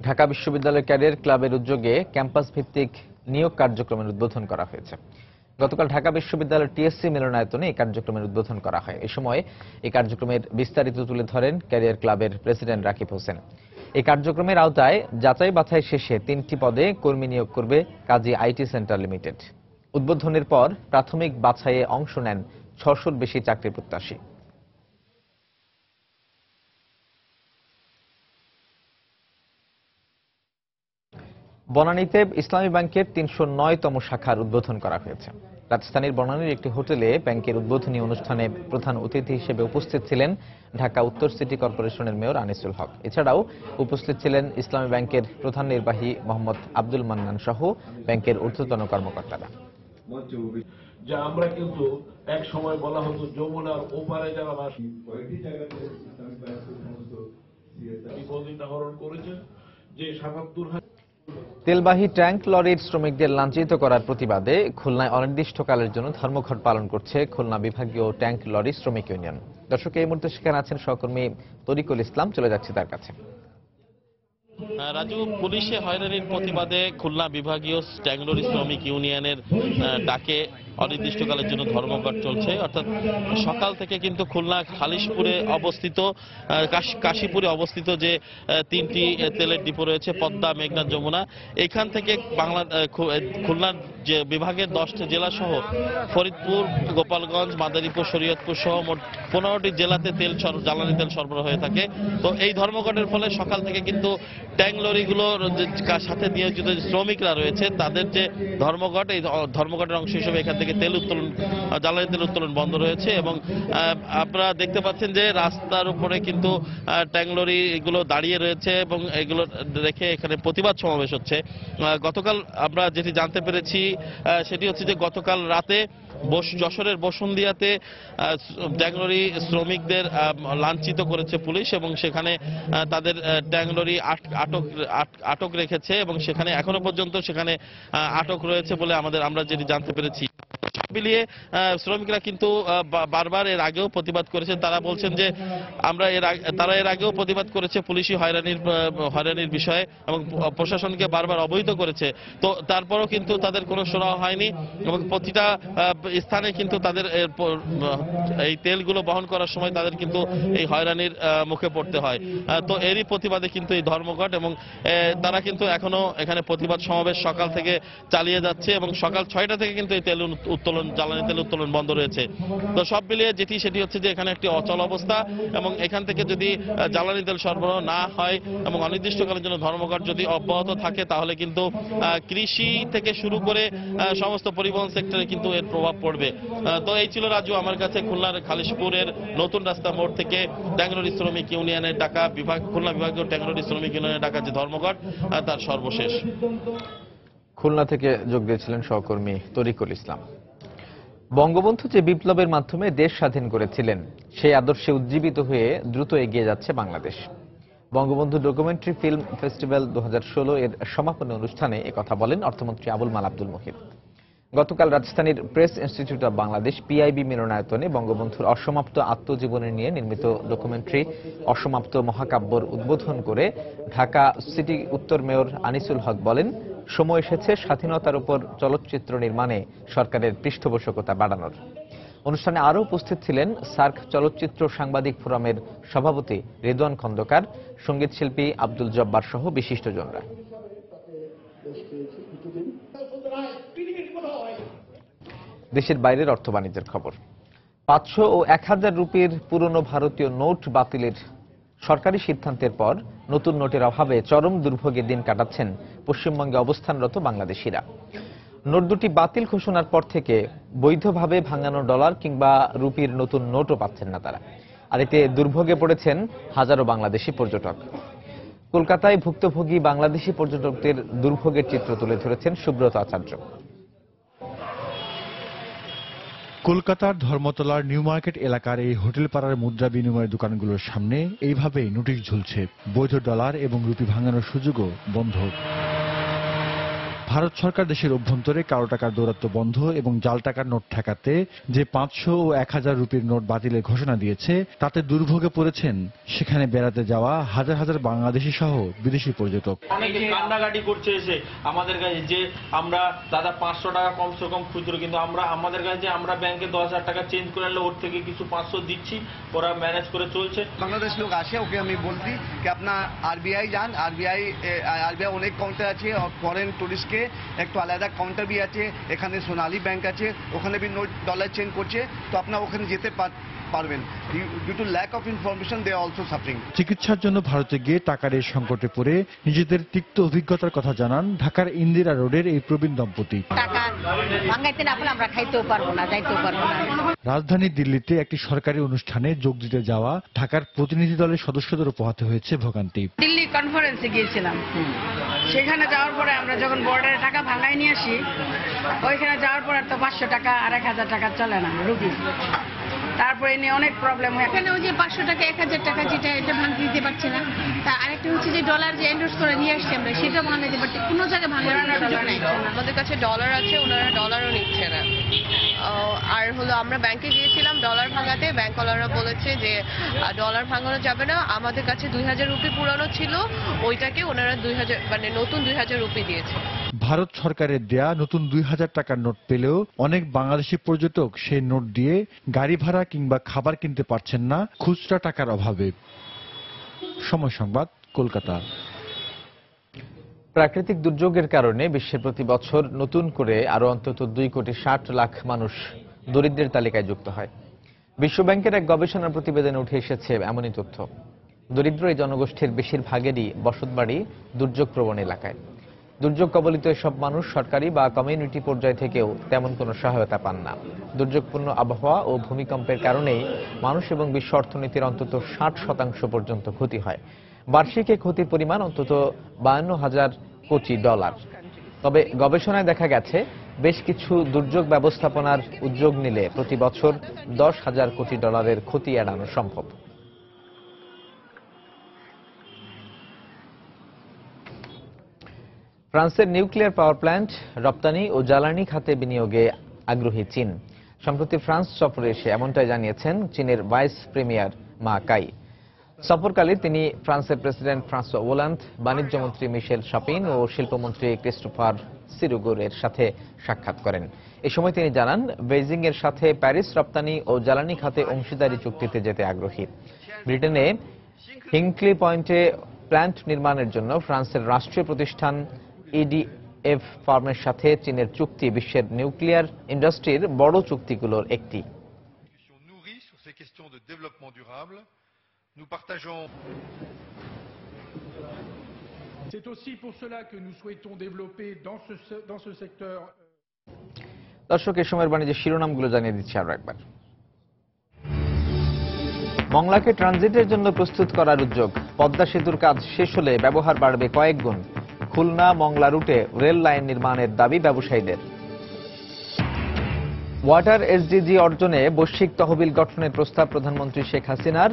S1: ঢাকা বিশ্ববিদ্যালয় ক্যারিয়ার ক্লাবের উদ্যোগে ক্যাম্পাস ভিত্তিক নিয়োগ কার্যক্রমের উদ্বোধন করা হয়েছে। গতকাল ঢাকা বিশ্ববিদ্যালয়ের টিএসসি মিলনায়তনে এই কার্যক্রমের উদ্বোধন করা হয়। এই সময় এই কার্যক্রমের বিস্তারিত তুলে ধরেন ক্যারিয়ার ক্লাবের প্রেসিডেন্ট রাকিব হোসেন। এই কার্যক্রমের আওতায় যাচাই বাছাই শেষে 3টি পদে কর্মী নিয়োগ করবে কাজী আইটি সেন্টার লিমিটেড। উদ্বোধনের পর প্রাথমিক বাছাইয়ে অংশ নেন 600-র বেশি চাকরি প্রত্যাশী। বনানীতে ইসলামী ব্যাংকের 309তম শাখার উদ্বোধন করা হয়েছে। রাজধানীর বনানীর একটি হোটেলে ব্যাংকের উদ্বোধনী অনুষ্ঠানে প্রধান অতিথি হিসেবে উপস্থিত ছিলেন ঢাকা উত্তর সিটি কর্পোরেশনের মেয়র আনিসুল হক। এছাড়াও উপস্থিত ছিলেন ইসলামী ব্যাংকের প্রধান নির্বাহী মোহাম্মদ আব্দুল মান্নান সহ ব্যাংকের ঊর্ধ্বতন কর্মকর্তারা।
S22: যে আমরা কিন্তু এক সময় বলা হতো যমুনার ওপারে যারা বাস হরণ করেছে যে ৭৭
S1: তেলবাহী ট্যাঙ্ক লরির শ্রমিকদের লাঞ্ছিত করার প্রতিবাদে খুলনায় অনির্দিষ্টকালের জন্য ধর্মঘট পালন করছে খুলনা বিভাগীয় ট্যাঙ্ক লরি শ্রমিক ইউনিয়ন। দর্শক, এই মুহূর্তে সেখানে আছেন সহকর্মী তরিকুল ইসলাম, চলে যাচ্ছে তার কাছে।
S24: রাজু, পুলিশে হয়রানির প্রতিবাদে খুলনা বিভাগীয় ট্যাঙ্ক লরি শ্রমিক ইউনিয়নের ডাকে অনির্দিষ্টকালের জন্য ধর্মঘট চলছে। অর্থাৎ সকাল থেকে কিন্তু খুলনা খালিশপুরে অবস্থিত, কাশীপুরে অবস্থিত যে 3টি তেলের ডিপো রয়েছে, পদ্মা, মেঘনা, যমুনা, এখান থেকে খুলনার যে বিভাগের 10টি জেলা সহ ফরিদপুর, গোপালগঞ্জ, মাদারীপুর, শরীয়তপুর সহ মোট 15টি জেলাতে জ্বালানি তেল সরবরাহ হয়ে থাকে। তো এই ধর্মঘটের ফলে সকাল থেকে কিন্তু ট্যাঙ্ক লরিগুলোর সাথে নিয়োজিত শ্রমিকরা রয়েছে, তাদের যে ধর্মঘট, এই ধর্মঘটের অংশ হিসেবে এখান থেকে জ্বালানি তেল উত্তোলন বন্ধ রয়েছে। এবং আপনারা দেখতে পাচ্ছেন যে রাস্তার উপরে কিন্তু ট্যাঙ্ক লরি এগুলো দাঁড়িয়ে রয়েছে এবং এগুলো রেখে এখানে প্রতিবাদ সমাবেশ হচ্ছে। গতকাল আমরা যেটি জানতে পেরেছি সেটি হচ্ছে যে গতকাল রাতে যশোরের বসুন্দিয়াতে ট্যাংলরি শ্রমিকদের লাঞ্ছিত করেছে পুলিশ এবং সেখানে তাদের ট্যাংলরি আটক রেখেছে এবং সেখানে এখনো পর্যন্ত সেখানে আটক রয়েছে বলে আমরা যেটি জানতে পেরেছি। মিলিয়ে শ্রমিকরা কিন্তু বারবার এর আগেও প্রতিবাদ করেছেন। তারা বলছেন যে তারা এর আগেও প্রতিবাদ করেছে পুলিশি হয়রানির বিষয়ে এবং প্রশাসনকে বারবার অবহিত করেছে। তো তারপরও কিন্তু তাদের কোনো সুরাহা হয়নি এবং প্রতিটা স্থানে কিন্তু তাদের এই তেলগুলো বহন করার সময় তাদের কিন্তু এই হয়রানির মুখে পড়তে হয়। তো এরই প্রতিবাদে কিন্তু এই ধর্মঘট এবং তারা কিন্তু এখনো এখানে প্রতিবাদ সমাবেশ সকাল থেকে চালিয়ে যাচ্ছে এবং সকাল 6টা থেকে কিন্তু এই জ্বালানি তেল উত্তোলন বন্ধ রয়েছে। তো সব মিলিয়ে সেটি হচ্ছে যে এখানে একটি অচল অবস্থা এবং এখান থেকে যদি জ্বালানি তেল সরবরাহ না হয় এবং অনির্দিষ্টকালের জন্য ধর্মঘট যদি অব্যাহত থাকে তাহলে কিন্তু কৃষি থেকে শুরু করে সমস্ত পরিবহন সেক্টরে কিন্তু এর প্রভাব পড়বে। তো এই ছিল রাজু আমার কাছে খুলনার খালিশপুরের নতুন রাস্তা মোড় থেকে ট্যাংলরি শ্রমিক ইউনিয়নের ডাকা খুলনা বিভাগীয় ট্যাংলরি শ্রমিক ইউনিয়নের ডাকা যে ধর্মঘট তার সর্বশেষ।
S1: খুলনা থেকে যোগ দিয়েছিলেন সহকর্মী তরিকুল ইসলাম। বঙ্গবন্ধু যে বিপ্লবের মাধ্যমে দেশ স্বাধীন করেছিলেন সেই আদর্শে উজ্জীবিত হয়ে দ্রুত এগিয়ে যাচ্ছে Bangladesh. Bangabandhu documentary film festival 2016 এর সমাপনী অনুষ্ঠানে একথা বলেন অর্থমন্ত্রী আবুল মাল আব্দুল মুহিত। গতকাল রাজধানীর press institute of Bangladesh PIB মিলনায়তনে বঙ্গবন্ধুর অসমাপ্ত আত্মজীবনী নিয়ে নির্মিত ডকুমেন্টারি অসমাপ্ত মহাকাব্যর উদ্বোধন করে ঢাকা সিটি উত্তর মেয়র আনিসুল হক বলেন, সময় এসেছে স্বাধীনতার উপর চলচ্চিত্র নির্মাণে সরকারের পৃষ্ঠপোষকতা বাড়ানোর। অনুষ্ঠানে আরও উপস্থিত ছিলেন সার্ক চলচ্চিত্র সাংবাদিক ফোরামের সভাপতি রেদওয়ান খন্দকার, সঙ্গীত শিল্পী আব্দুল জব্বার সহ বিশিষ্টজনরা। দেশের বাইরের অর্থ বাণিজ্যের খবর। 500 ও 1000 রুপির পুরনো ভারতীয় নোট বাতিলের সরকারি সিদ্ধান্তের পর নতুন নোটের অভাবে চরম দুর্ভোগে দিন কাটাচ্ছেন পশ্চিমবঙ্গে অবস্থানরত বাংলাদেশিরা। নোট দুটি বাতিল ঘোষণার পর থেকে বৈধভাবে ভাঙানো ডলার কিংবা রুপির নতুন নোটও পাচ্ছেন না তারা। আর এতে দুর্ভোগে পড়েছেন হাজারো বাংলাদেশি পর্যটক। কলকাতায় ভুক্তভোগী বাংলাদেশি পর্যটকদের দুর্ভোগের চিত্র তুলে ধরেছেন সুব্রত আচার্য।
S2: কলকাতার ধর্মতলার নিউ মার্কেট এলাকার এই হোটেল পাড়ার মুদ্রা বিনিময়ের দোকানগুলোর সামনে এইভাবেই নোটিশ ঝুলছে। বৈধ ডলার এবং রুপি ভাঙানোর সুযোগও বন্ধ। ভারত সরকার দেশের অভ্যন্তরে কালো টাকার দৌরাত্ম্য বন্ধ এবং জাল টাকার নোট ঠেকাতে যে 500 ও 1000 রুপির নোট বাতিলের ঘোষণা দিয়েছে তাতে দুর্ভোগে পড়েছেন সেখানে বেড়াতে যাওয়া হাজার হাজার বাংলাদেশি সহ বিদেশি পর্যটক।
S20: অনেকে কান্নাকাটি করছে এসে আমাদের কাছে যে আমরা দাদা 500 টাকা কমসে কম খুচরো, কিন্তু আমাদের কাছে আমরা ব্যাংকে 10,000 টাকা চেঞ্জ করে আনলে ওর থেকে কিছু 500 দিচ্ছি, ওরা ম্যানেজ করে চলছে।
S3: বাংলাদেশ লোক আসে, ওকে আমি বলছি কি আপনার আরবিআই যান, আরবিআই অনেক কাউন্টার আছে, ফরেন টুরিস্টকে একটু আলাদা কাউন্টার বি আছে, এখানে সোনালী ব্যাংক আছে, ওখানে বি নোট ডলার চেঞ্জ করছে, তো আপনার ওখানে যেতে পারবেন। Due to lack of information they also suffering.
S2: চিকিৎসার জন্য ভারতে গিয়ে টাকার এই সংকটে পড়ে নিজেদের তিক্ত অভিজ্ঞতার কথা জানান ঢাকার ইন্দিরা রোডের এই প্রবীণ দম্পতি।
S5: টাকা ভাঙাইতে না পারলে আমরা খাইতেও পারবো না, যাইতেও পারবো না।
S2: রাজধানী দিল্লিতে একটি সরকারি অনুষ্ঠানে যোগ দিতে যাওয়া ঢাকার প্রতিনিধি দলের সদস্যদেরও পোহাতে হয়েছে ভোগান্তি।
S8: দিল্লি কনফারেন্সে গিয়েছিলাম, সেখানে যাওয়ার পরে আমরা যখন বর্ডারে টাকা ভাঙাই নিয়ে আসি, ওইখানে যাওয়ার পরে তো 500 টাকা আর 1000 টাকা চলে না রুপি। তারপরে নিয়ে অনেক প্রবলেম হয়।
S9: এখানে ওই যে 500 টাকা 1000 টাকা যেটা এটা ভাঙতে দিতে পারছে না, তা আরেকটা হচ্ছে যে ডলার যে এন্ডোর্স করে নিয়ে আসছে আমরা সেটা ভাঙতে দিতে পারছি, কোনো জায়গায় ভাঙানোর সুযোগ নেই।
S23: আমাদের কাছে ডলার আছে, ওনারা ডলারও নিচ্ছে না।
S4: আর হলো আমরা ব্যাংকে গিয়েছিলাম ডলার ভাঙাতে, ব্যাংকওয়ালারা বলেছে যে ডলার ভাঙানো যাবে না, আমাদের কাছে 2000 রুপি পুরানো ছিল, ওইটাকে ওনারা 2000 মানে নতুন 2000 রুপি দিয়েছে।
S2: ভারত সরকারের দেয়া নতুন 2000 টাকার নোট পেলেও অনেক বাংলাদেশি পর্যটক সেই নোট দিয়ে গাড়ি ভাড়া কিংবা খাবার কিনতে পারছেন না খুচরা টাকার অভাবে। সময় সংবাদ, কলকাতা।
S1: প্রাকৃতিক দুর্যোগের কারণে বিশ্বে প্রতি বছর নতুন করে আরো অন্তত 2,60,00,000 মানুষ দরিদ্রের তালিকায় যুক্ত হয়। বিশ্বব্যাংকের এক গবেষণা প্রতিবেদনে উঠে এসেছে এমনই তথ্য। দরিদ্র এই জনগোষ্ঠীর বেশিরভাগেরই বসতবাড়ি দুর্যোগপ্রবণ এলাকায়। দুর্যোগ কবলিত এসব মানুষ সরকারি বা কমিউনিটি পর্যায় থেকেও তেমন কোনো সহায়তা পান না। দুর্যোগপূর্ণ আবহাওয়া ও ভূমিকম্পের কারণেই মানুষ এবং বিশ্ব অর্থনীতির অন্তত 60% পর্যন্ত ক্ষতি হয়। বার্ষিক এই ক্ষতির পরিমাণ অন্তত $52,000 কোটি। তবে গবেষণায় দেখা গেছে বেশ কিছু দুর্যোগ ব্যবস্থাপনার উদ্যোগ নিলে প্রতি বছর $10,000 কোটি ক্ষতি এড়ানো সম্ভব। ফ্রান্সের নিউক্লিয়ার পাওয়ার প্ল্যান্ট রপ্তানি ও জ্বালানি খাতে বিনিয়োগে আগ্রহী চীন। সম্প্রতি ফ্রান্স সফরে এসে এমনটাই জানিয়েছেন চীনের ভাইস প্রিমিয়ার মা কাই। সফরকালে তিনি ফ্রান্সের প্রেসিডেন্ট ফ্রান্সোয়া ওলান্দ, বাণিজ্য মন্ত্রী মিশেল শাপিন ও শিল্পমন্ত্রী ক্রিস্টোফার সিরুগুরের সাথে সাক্ষাৎ করেন। এ সময় তিনি জানান, বেইজিং এর সাথে প্যারিস রপ্তানি ও জ্বালানি খাতে অংশীদারি চুক্তিতে যেতে আগ্রহী। ব্রিটেনে হিংক্লি পয়েন্টে প্ল্যান্ট নির্মাণের জন্য ফ্রান্সের রাষ্ট্রীয় প্রতিষ্ঠান EDF ফার্মের সাথে চীনের চুক্তি বিশ্বের নিউক্লিয়ার ইন্ডাস্ট্রির বড় চুক্তিগুলোর একটি। দর্শক, এ সময়ের বাণিজ্যের শিরোনামগুলো জানিয়ে দিচ্ছি আরো একবার। মংলাকে ট্রানজিটের জন্য প্রস্তুত করার উদ্যোগ। পদ্মা সেতুর কাজ শেষ হলে ব্যবহার বাড়বে কয়েক গুণ। খুলনা মংলা রুটে রেল লাইন নির্মাণের দাবি ব্যবসায়ীদের। ওয়াটার SDG অর্জনে বৈশ্বিক তহবিল গঠনের প্রস্তাব প্রধানমন্ত্রী শেখ হাসিনার।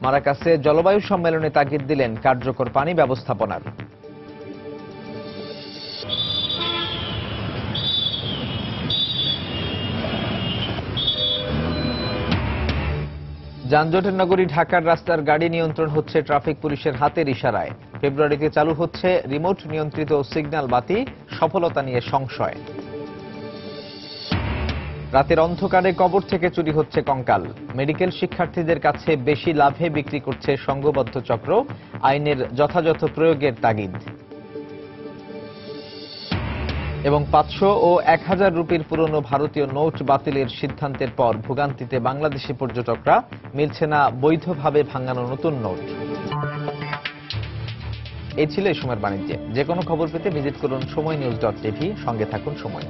S1: মারাকাসে জলবায়ু সম্মেলনে তাগিদ দিলেন কার্যকর পানি ব্যবস্থাপনার। যানজটের নগরী ঢাকার রাস্তার গাড়ি নিয়ন্ত্রণ হচ্ছে ট্রাফিক পুলিশের হাতের ইশারায়। ফেব্রুয়ারিতে চালু হচ্ছে রিমোট নিয়ন্ত্রিত সিগন্যাল বাতি, সফলতা নিয়ে সংশয়। রাতের অন্ধকারে কবর থেকে চুরি হচ্ছে কঙ্কাল। মেডিকেল শিক্ষার্থীদের কাছে বেশি লাভে বিক্রি করছে সংঘবদ্ধ চক্র, আইনের যথাযথ প্রয়োগের তাগিদ। এবং 500 ও 1000 রুপির পুরনো ভারতীয় নোট বাতিলের সিদ্ধান্তের পর ভোগান্তিতে বাংলাদেশি পর্যটকরা, মিলছে না বৈধভাবে ভাঙানো নতুন নোট। এই ছিল এই সময়ের বাণিজ্যে। যে কোনো খবর পেতে ভিজিট করুন সময়নিউজ.tv। সঙ্গে থাকুন সময়।